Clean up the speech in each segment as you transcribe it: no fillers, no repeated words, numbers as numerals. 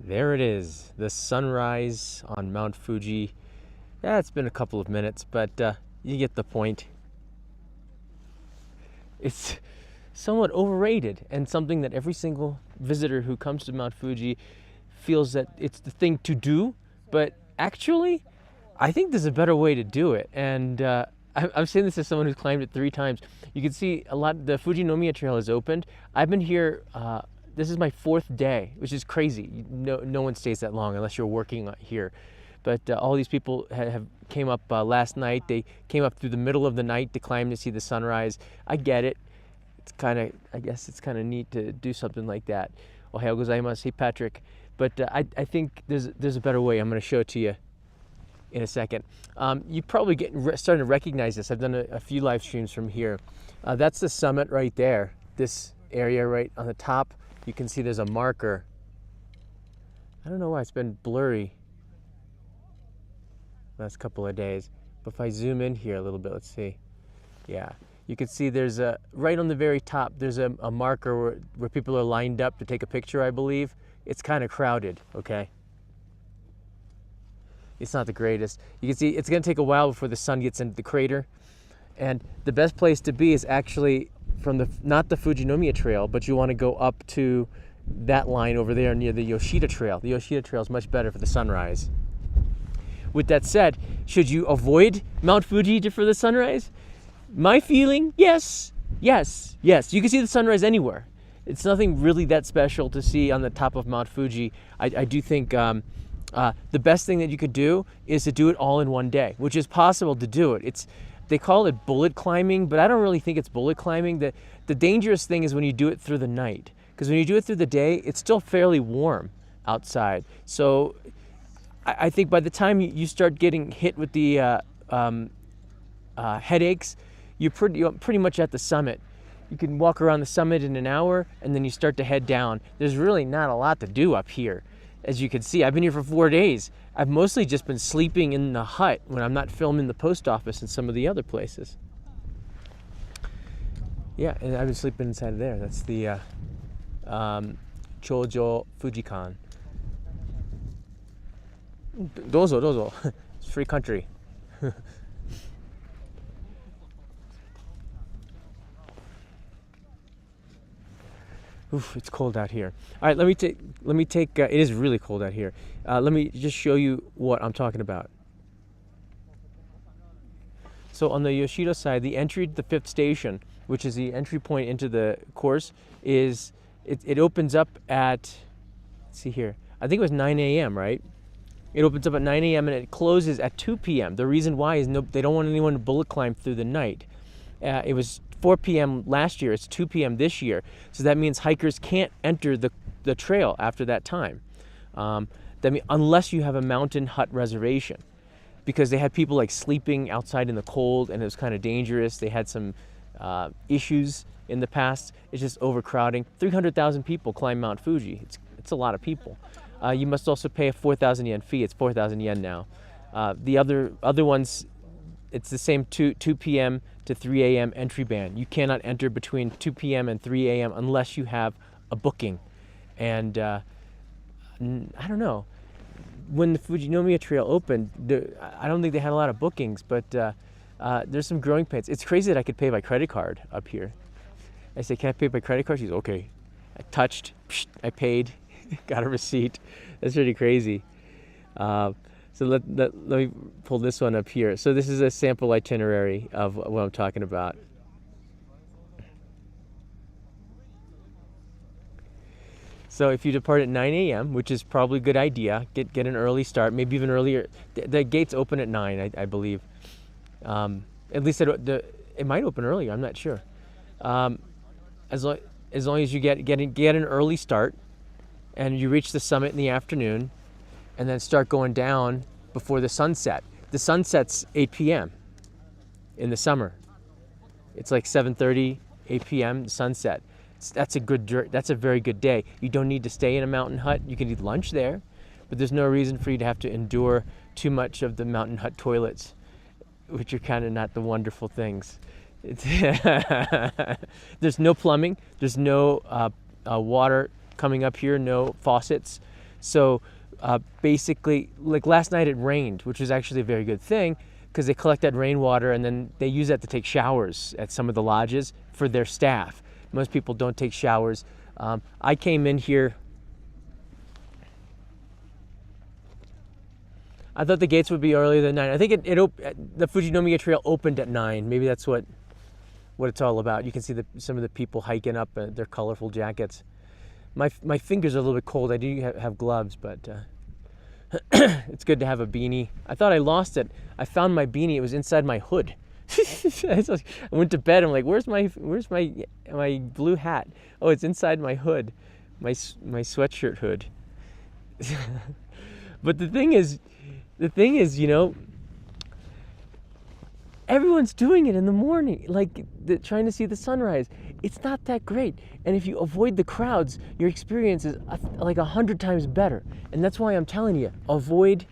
There it is, the sunrise on Mount Fuji. Yeah, it's been a couple of minutes, but you get the point. It's somewhat overrated and something that every single visitor who comes to Mount Fuji feels that it's the thing to do, but actually, I think there's a better way to do it. And I'm saying this as someone who's climbed it 3 times. You can see a lot. The Fujinomiya Trail has opened. I've been here. This is my 4th day, which is crazy. No one stays that long unless you're working here. But all these people have came up last night. They came up through the middle of the night to climb to see the sunrise. I get it. It's kind of, I guess it's kind of neat to do something like that. Ohayou gozaimasu. Hey, Patrick. But I think there's a better way. I'm going to show it to you in a second. You probably starting to recognize this. I've done a few live streams from here. That's the summit right there. This area right on the top. You can see there's a marker. I don't know why it's been blurry last couple of days. But if I zoom in here a little bit, let's see. Yeah, you can see there's right on the very top, there's a marker where people are lined up to take a picture, I believe. It's kind of crowded, okay? It's not the greatest. You can see it's going to take a while before the sun gets into the crater. And the best place to be is actually from not the Fujinomiya Trail, but you want to go up to that line over there near the Yoshida Trail. The Yoshida Trail is much better for the sunrise. With that said, should you avoid Mount Fuji for the sunrise? My feeling, yes. You can see the sunrise anywhere. It's nothing really that special to see on the top of Mount Fuji. I do think the best thing that you could do is to do it all in one day, which is possible to do it. They call it bullet climbing, but I don't really think it's bullet climbing. The dangerous thing is when you do it through the night, because when you do it through the day, it's still fairly warm outside. So I think by the time you start getting hit with the headaches, you're pretty much at the summit. You can walk around the summit in an hour, and then you start to head down. There's really not a lot to do up here. As you can see, I've been here for 4 days. I've mostly just been sleeping in the hut when I'm not filming the post office and some of the other places. Yeah, and I've been sleeping inside of there. That's the Chojo Fujikan. Dozo. It's free country. Oof, it's cold out here. All right, let me take. It is really cold out here. Let me just show you what I'm talking about. So on the Yoshida side, the entry to the 5th station, which is the entry point into the course, it opens up at, let's see here, I think it was 9 a.m., right? It opens up at 9 a.m. and it closes at 2 p.m. The reason why is they don't want anyone to bullet climb through the night. It was 4 p.m. last year, it's 2 p.m. this year. So that means hikers can't enter the trail after that time. Unless you have a mountain hut reservation. Because they had people like sleeping outside in the cold and it was kind of dangerous. They had some issues in the past. It's just overcrowding. 300,000 people climb Mount Fuji. It's a lot of people. You must also pay a 4,000 yen fee. It's 4,000 yen now. The other ones, it's the same 2 p.m. to 3 a.m. entry ban. You cannot enter between 2 p.m. and 3 a.m. unless you have a booking. And I don't know. When the Fujinomiya Trail opened, I don't think they had a lot of bookings, but there's some growing pains. It's crazy that I could pay by credit card up here. I say, can I pay by credit card? She's okay. I touched, I paid, got a receipt. That's pretty crazy. So let me pull this one up here. So this is a sample itinerary of what I'm talking about. So if you depart at 9 a.m., which is probably a good idea, get an early start, maybe even earlier. The gates open at 9, I believe. At least it might open earlier. I'm not sure. As long as you get an early start, and you reach the summit in the afternoon, and then start going down before the sunset. The sunset's 8 p.m. in the summer. It's like 7:30, 8 p.m. sunset. That's a very good day. You don't need to stay in a mountain hut. You can eat lunch there, but there's no reason for you to have to endure too much of the mountain hut toilets, which are kind of not the wonderful things. There's no plumbing. There's no water coming up here. No faucets. So basically, like last night it rained, which was actually a very good thing because they collect that rainwater and then they use that to take showers at some of the lodges for their staff. Most people don't take showers. I came in here. I thought the gates would be earlier than 9. I think the Fujinomiya Trail opened at 9. Maybe that's what it's all about. You can see some of the people hiking up their colorful jackets. My fingers are a little bit cold. I do have gloves, but it's good to have a beanie. I thought I lost it. I found my beanie. It was inside my hood. I went to bed. I'm like, where's my blue hat? Oh, it's inside my hood, my sweatshirt hood. But the thing is, everyone's doing it in the morning, like trying to see the sunrise. It's not that great. And if you avoid the crowds, your experience is like 100 times better. And that's why I'm telling you, avoid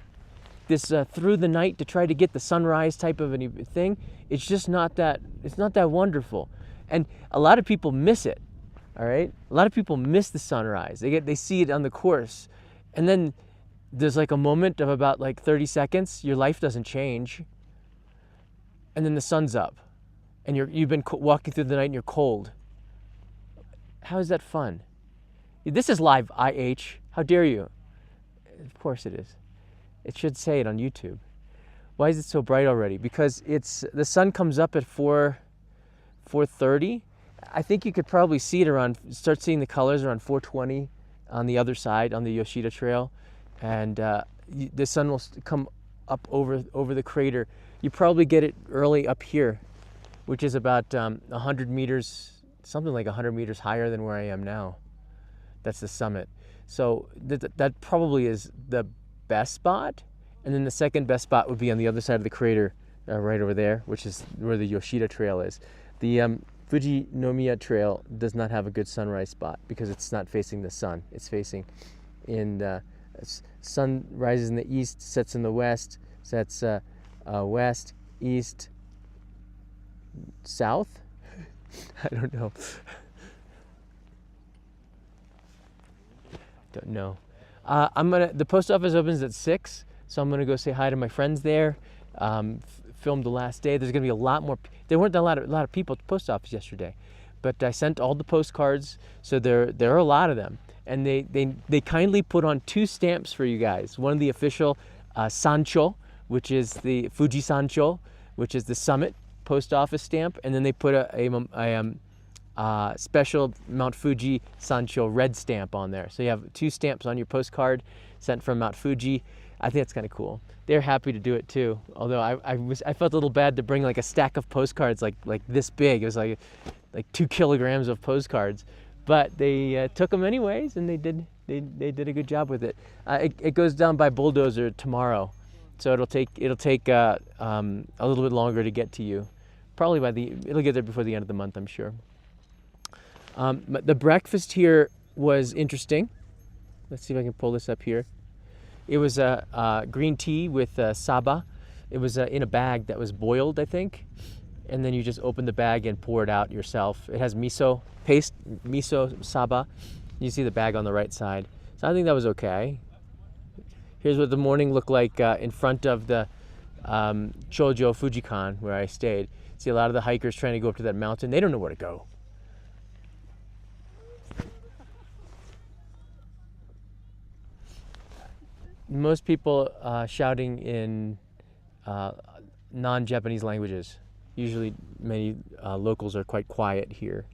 this through the night to try to get the sunrise type of a thing. It's just not that wonderful. And a lot of people miss it, all right? A lot of people miss the sunrise. They see it on the course. And then there's like a moment of about like 30 seconds. Your life doesn't change. And then the sun's up. And you've been walking through the night and you're cold. How is that fun? This is live IH. How dare you? Of course it is. It should say it on YouTube. Why is it so bright already? Because the sun comes up at 4:30. I think you could probably see it start seeing the colors around 4:20 on the other side, on the Yoshida Trail. And the sun will come up over the crater. You probably get it early up here, which is about 100 meters, something like 100 meters higher than where I am now. That's the summit. So that probably is the best spot. And then the second best spot would be on the other side of the crater, right over there, which is where the Yoshida Trail is. The Fujinomiya Trail does not have a good sunrise spot because it's not facing the sun. It's facing in the sun rises in the east, sets in the west, sets west, east, south. I don't know. Don't know. The post office opens at 6, so I'm gonna go say hi to my friends there. Filmed the last day. There's gonna be a lot more. There weren't a lot of people at the post office yesterday, but I sent all the postcards, so there are a lot of them, and they kindly put on 2 stamps for you guys. One of the official Sancho, which is the Fuji Sancho, which is the summit post office stamp, and then they put a special Mount Fuji Sancho red stamp on there. So you have 2 stamps on your postcard sent from Mount Fuji. I think that's kind of cool. They're happy to do it too. Although I felt a little bad to bring like a stack of postcards like this big. It was like 2 kilograms of postcards, but they took them anyways, and they did a good job with it. It goes down by bulldozer tomorrow, so it'll take a little bit longer to get to you. Probably it'll get there before the end of the month, I'm sure. But the breakfast here was interesting. Let's see if I can pull this up here. It was green tea with saba. It was in a bag that was boiled, I think. And then you just open the bag and pour it out yourself. It has miso paste, miso saba. You see the bag on the right side. So I think that was okay. Here's what the morning looked like in front of the Chojo Fujikan where I stayed. See a lot of the hikers trying to go up to that mountain. They don't know where to go. Most people shouting in non-Japanese languages. Usually many locals are quite quiet here,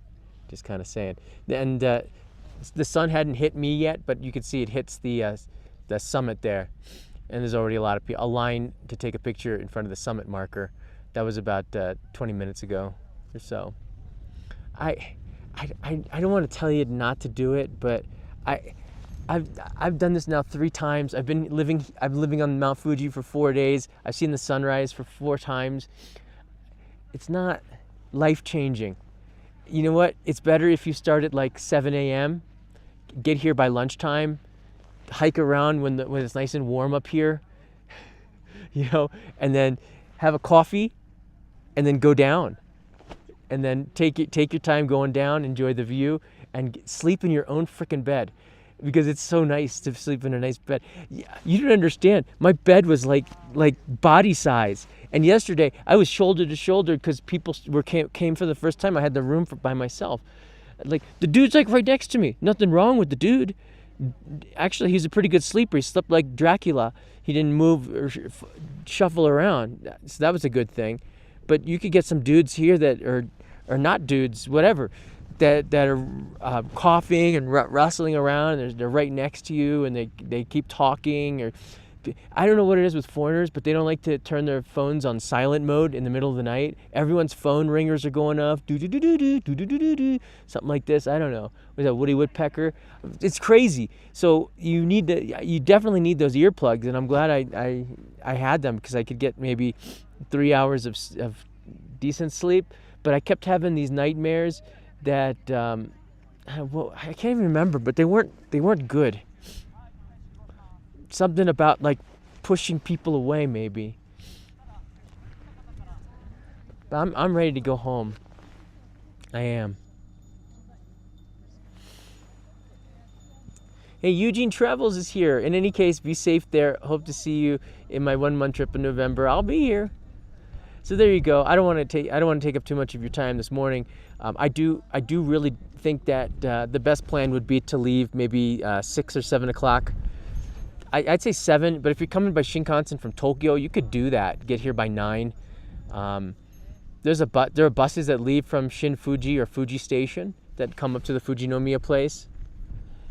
just kind of saying. And the sun hadn't hit me yet, but you can see it hits the summit there. And there's already a line to take a picture in front of the summit marker. That was about 20 minutes ago or so. I don't want to tell you not to do it, but I've done this now 3 times. I'm living on Mount Fuji for 4 days. I've seen the sunrise for 4 times. It's not life-changing. You know what? It's better if you start at like 7 a.m., get here by lunchtime, hike around when it's nice and warm up here, and then have a coffee, and then go down, and then take your time going down, enjoy the view, and sleep in your own frickin' bed. because it's so nice to sleep in a nice bed. You don't understand. My bed was like body size. And yesterday I was shoulder to shoulder because people came for the first time. I had the room by myself. Like the dude's like right next to me. Nothing wrong with the dude. Actually, he's a pretty good sleeper. He slept like Dracula. He didn't move or shuffle around. So that was a good thing. But you could get some dudes here that are not dudes, whatever, that are coughing and rustling around, and they're right next to you, and they keep talking. Or I don't know what it is with foreigners, but they don't like to turn their phones on silent mode in the middle of the night. Everyone's phone ringers are going off, do do do do do do do do do, something like this. I don't know. Was that Woody Woodpecker? It's crazy. So you definitely need those earplugs, and I'm glad I had them because I could get maybe 3 hours of decent sleep. But I kept having these nightmares that I can't even remember, but they weren't good. Something about like pushing people away, maybe. But I'm ready to go home. I am. Hey, Eugene Travels is here. In any case, be safe there. Hope to see you in my 1 month trip in November. I'll be here. So there you go. I don't want to take up too much of your time this morning. I do really think that the best plan would be to leave maybe 6 or 7 o'clock. I'd say 7, but if you're coming by Shinkansen from Tokyo, you could do that. Get here by 9. There are buses that leave from Shin Fuji or Fuji Station that come up to the Fujinomiya place.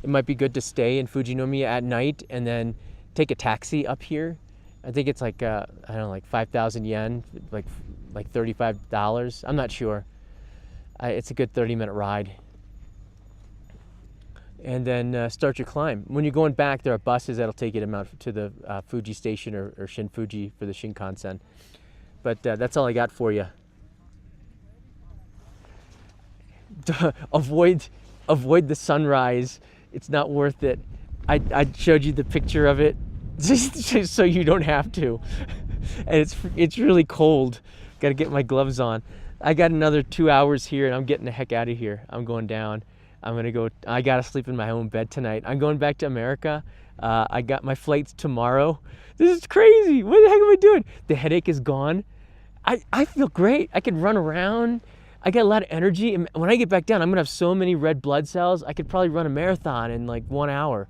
It might be good to stay in Fujinomiya at night and then take a taxi up here. I think it's like I don't know, like 5,000 yen, like $35. I'm not sure. It's a good 30-minute ride. And then start your climb. When you're going back, there are buses that'll take you to the Fuji Station or Shin Fuji for the Shinkansen. But that's all I got for you. Avoid the sunrise. It's not worth it. I showed you the picture of it just so you don't have to. And it's really cold. Got to get my gloves on. I got another 2 hours here, and I'm getting the heck out of here. I'm going down. I gotta sleep in my own bed tonight. I'm going back to America. I got my flights tomorrow. This is crazy. What the heck am I doing? The headache is gone. I feel great. I can run around. I got a lot of energy. And when I get back down, I'm gonna have so many red blood cells. I could probably run a marathon in like 1 hour.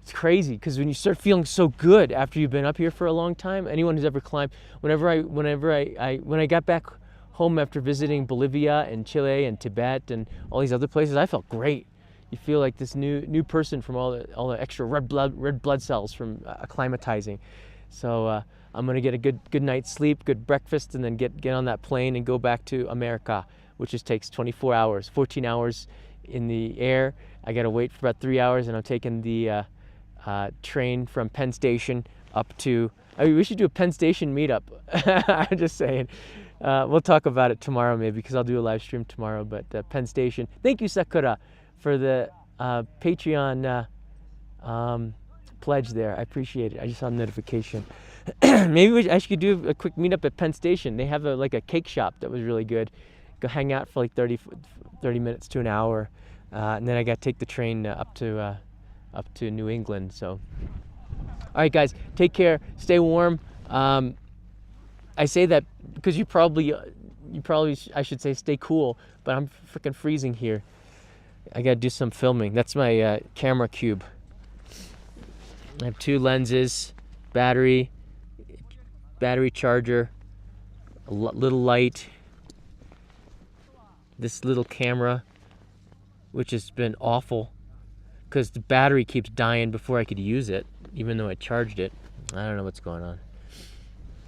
It's crazy because when you start feeling so good after you've been up here for a long time, anyone who's ever climbed, when I got back home after visiting Bolivia and Chile and Tibet and all these other places, I felt great. You feel like this new person from all the extra red blood cells from acclimatizing. So I'm gonna get a good night's sleep, good breakfast, and then get on that plane and go back to America, which just takes 24 hours, 14 hours in the air. I gotta wait for about 3 hours, and I'm taking the train from Penn Station up to. I mean, we should do a Penn Station meetup. I'm just saying. We'll talk about it tomorrow maybe because I'll do a live stream tomorrow. But Penn Station. Thank you, Sakura, for the Patreon pledge there. I appreciate it. I just saw a notification. Maybe I should do a quick meetup at Penn Station. They have a cake shop that was really good. Go hang out for like 30 minutes to an hour, and then I got to take the train up to New England. So, all right, guys, take care. Stay warm. I say that because you probably I should say stay cool, but I'm freaking freezing here. I gotta do some filming. That's my camera cube. I have 2 lenses, battery charger, a little light, this little camera, which has been awful because the battery keeps dying before I could use it, even though I charged it. I don't know what's going on.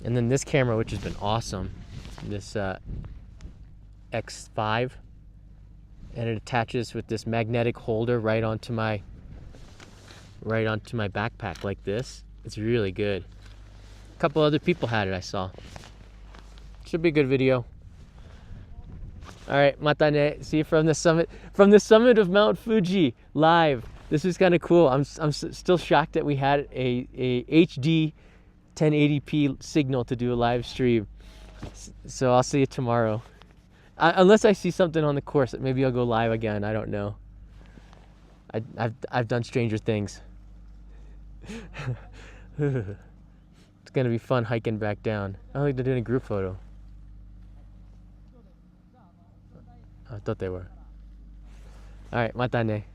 And then this camera, which has been awesome, this X5, and it attaches with this magnetic holder right onto my backpack like this. It's really good. A couple other people had it, I saw. Should be a good video. All right, mata ne. See you from the summit of Mount Fuji live. This was kind of cool. I'm still shocked that we had a HD 1080p signal to do a live stream. So I'll see you tomorrow. Unless I see something on the course, maybe I'll go live again. I don't know. I've done stranger things. It's gonna be fun hiking back down. I don't think they're doing a group photo. I thought they were. All right, mata ne.